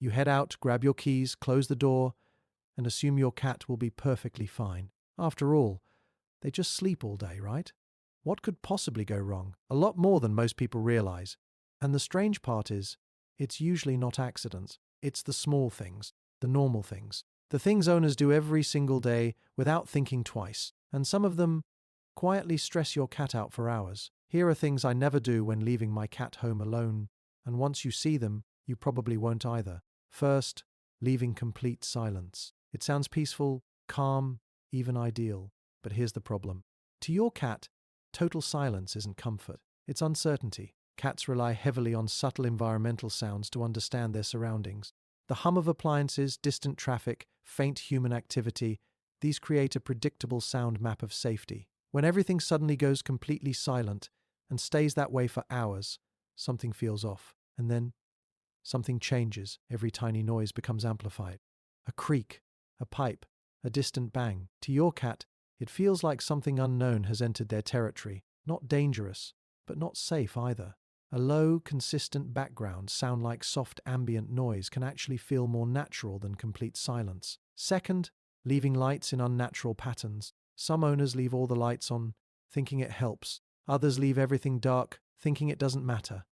You head out, grab your keys, close the door, and assume your cat will be perfectly fine. After all, they just sleep all day, right? What could possibly go wrong? A lot more than most people realize. And the strange part is, it's usually not accidents. It's the small things, the normal things, the things owners do every single day without thinking twice. And some of them quietly stress your cat out for hours. Here are things I never do when leaving my cat home alone. And once you see them, you probably won't either. First, leaving complete silence. It sounds peaceful, calm, even ideal. But here's the problem. To your cat, total silence isn't comfort. It's uncertainty. Cats rely heavily on subtle environmental sounds to understand their surroundings. The hum of appliances, distant traffic, faint human activity, these create a predictable sound map of safety. When everything suddenly goes completely silent and stays that way for hours, something feels off. And then something changes. Every tiny noise becomes amplified. A creak, a pipe, a distant bang. To your cat, it feels like something unknown has entered their territory. Not dangerous, but not safe either. A low, consistent background sound like soft ambient noise can actually feel more natural than complete silence. Second, leaving lights in unnatural patterns. Some owners leave all the lights on, thinking it helps. Others leave everything dark, thinking it doesn't matter.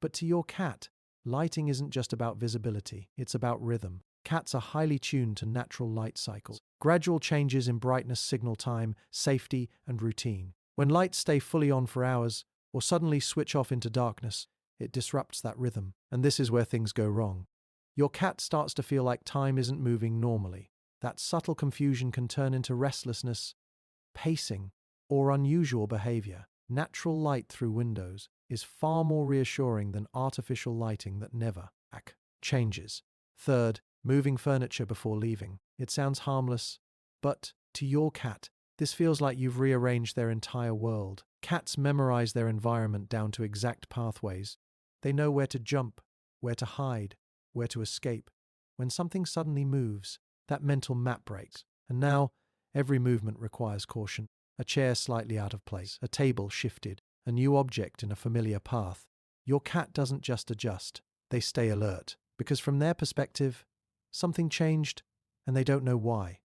But to your cat, lighting isn't just about visibility, it's about rhythm. Cats are highly tuned to natural light cycles. Gradual changes in brightness signal time, safety, and routine. When lights stay fully on for hours, or suddenly switch off into darkness, it disrupts that rhythm. And this is where things go wrong. Your cat starts to feel like time isn't moving normally. That subtle confusion can turn into restlessness, pacing, or unusual behavior. Natural light through windows is far more reassuring than artificial lighting that never changes. Third, moving furniture before leaving. It sounds harmless, but to your cat, this feels like you've rearranged their entire world. Cats memorize their environment down to exact pathways. They know where to jump, where to hide, where to escape. When something suddenly moves, that mental map breaks. And now, every movement requires caution. A chair slightly out of place, a table shifted, a new object in a familiar path. Your cat doesn't just adjust, they stay alert. Because from their perspective, something changed, and they don't know why.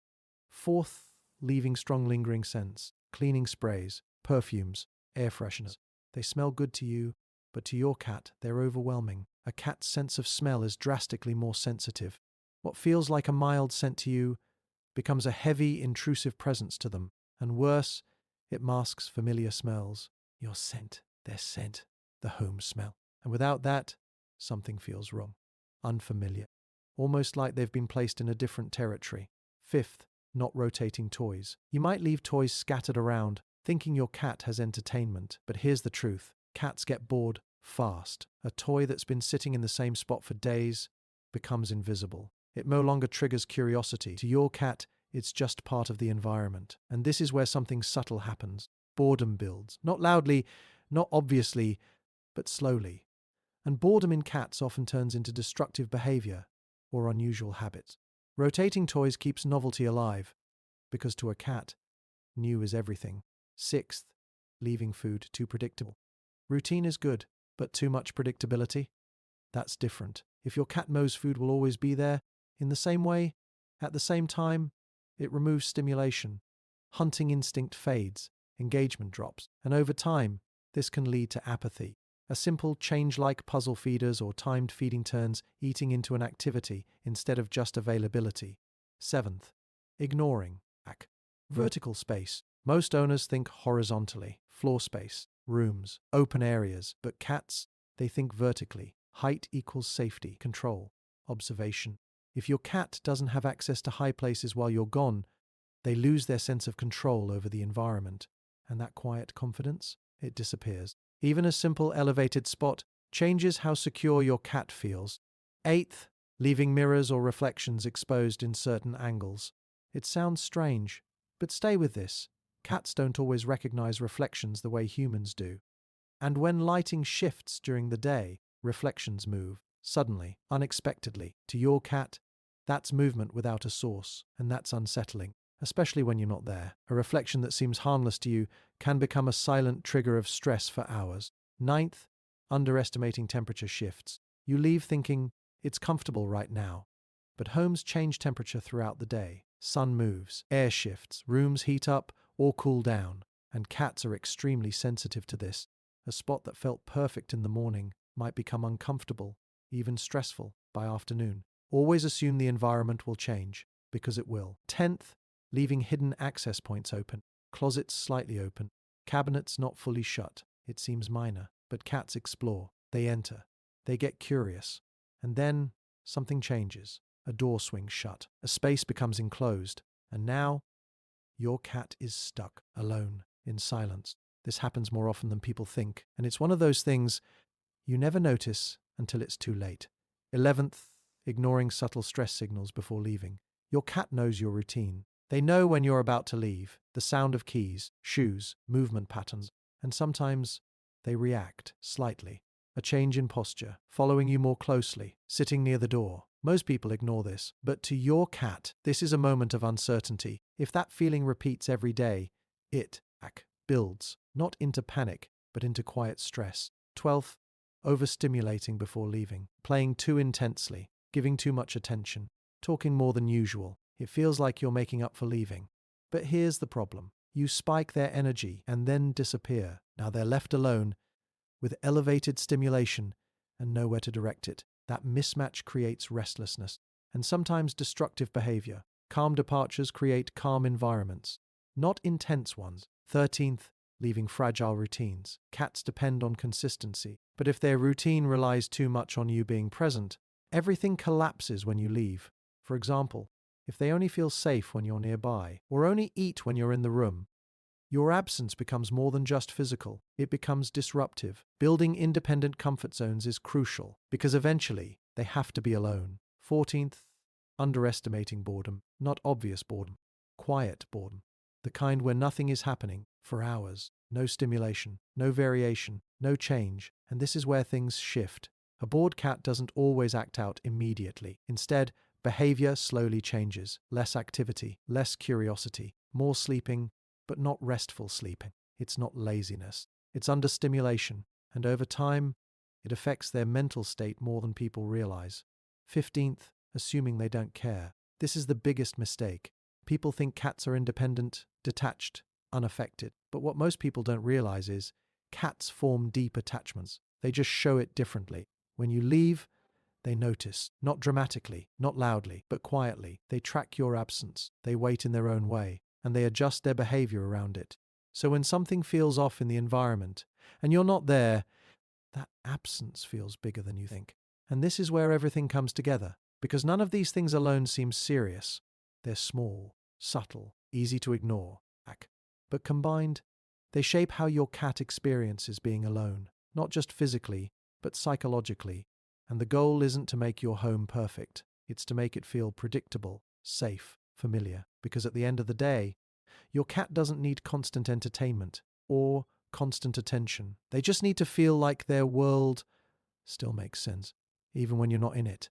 Fourth, leaving strong lingering scents. Cleaning sprays, perfumes, air fresheners. They smell good to you, but to your cat, they're overwhelming. A cat's sense of smell is drastically more sensitive. What feels like a mild scent to you becomes a heavy, intrusive presence to them. And worse, it masks familiar smells. Your scent, their scent, the home smell. And without that, something feels wrong. Unfamiliar. Almost like they've been placed in a different territory. Fifth, not rotating toys. You might leave toys scattered around, thinking your cat has entertainment. But here's the truth. Cats get bored fast. A toy that's been sitting in the same spot for days becomes invisible. It no longer triggers curiosity. To your cat, it's just part of the environment. And this is where something subtle happens. Boredom builds. Not loudly, not obviously, but slowly. And boredom in cats often turns into destructive behavior or unusual habits. Rotating toys keeps novelty alive, because to a cat, new is everything. Sixth, leaving food too predictable. Routine is good, but too much predictability? That's different. If your cat knows food will always be there, in the same way, at the same time, it removes stimulation. Hunting instinct fades, engagement drops, and over time, this can lead to apathy. A simple change like puzzle feeders or timed feeding turns eating into an activity instead of just availability. Seventh, ignoring vertical space. Most owners think horizontally, floor space, rooms, open areas, but cats, they think vertically. Height equals safety, control, observation. If your cat doesn't have access to high places while you're gone, they lose their sense of control over the environment, and that quiet confidence, it disappears. Even a simple elevated spot changes how secure your cat feels. Eighth, leaving mirrors or reflections exposed in certain angles. It sounds strange, but stay with this. Cats don't always recognize reflections the way humans do. And when lighting shifts during the day, reflections move, suddenly, unexpectedly. To your cat, that's movement without a source, and that's unsettling, especially when you're not there. A reflection that seems harmless to you can become a silent trigger of stress for hours. Ninth, underestimating temperature shifts. You leave thinking It's comfortable right now. But homes change temperature throughout the day. Sun moves, air shifts, rooms heat up or cool down, and cats are extremely sensitive to this. A spot that felt perfect in the morning might become uncomfortable, even stressful, by afternoon. Always assume the environment will change, because it will. 10th, leaving hidden access points open, closets slightly open, cabinets not fully shut. It seems minor, but cats explore. They enter. They get curious. And then something changes. A door swings shut. A space becomes enclosed. And now your cat is stuck, alone, in silence. This happens more often than people think, and it's one of those things you never notice until it's too late. 11th, ignoring subtle stress signals before leaving. Your cat knows your routine. They know when you're about to leave, the sound of keys, shoes, movement patterns, and sometimes they react slightly. A change in posture, following you more closely, sitting near the door. Most people ignore this, but to your cat, this is a moment of uncertainty. If that feeling repeats every day, it builds, not into panic, but into quiet stress. 12th, overstimulating before leaving, playing too intensely, giving too much attention, talking more than usual. It feels like you're making up for leaving. But here's the problem. You spike their energy and then disappear. Now they're left alone with elevated stimulation and nowhere to direct it. That mismatch creates restlessness and sometimes destructive behavior. Calm departures create calm environments, not intense ones. 13th, leaving fragile routines. Cats depend on consistency, but if their routine relies too much on you being present, everything collapses when you leave. For example, if they only feel safe when you're nearby, or only eat when you're in the room, your absence becomes more than just physical. It becomes disruptive. Building independent comfort zones is crucial, because eventually they have to be alone. 14th, underestimating boredom, not obvious boredom, quiet boredom. The kind where nothing is happening for hours, no stimulation, no variation, no change, and this is where things shift. A bored cat doesn't always act out immediately. Instead, behavior slowly changes. Less activity, less curiosity, more sleeping, but not restful sleeping. It's not laziness. It's understimulation, and over time, it affects their mental state more than people realize. 15th, assuming they don't care. This is the biggest mistake. People think cats are independent, detached, unaffected. But what most people don't realize is cats form deep attachments. They just show it differently. When you leave, they notice, not dramatically, not loudly, but quietly. They track your absence. They wait in their own way, and they adjust their behavior around it. So when something feels off in the environment, and you're not there, that absence feels bigger than you think. And this is where everything comes together, because none of these things alone seem serious. They're small, subtle, easy to ignore, but combined, they shape how your cat experiences being alone, not just physically, but psychologically. And the goal isn't to make your home perfect, it's to make it feel predictable, safe, familiar, because at the end of the day, your cat doesn't need constant entertainment or constant attention. They just need to feel like their world still makes sense, even when you're not in it.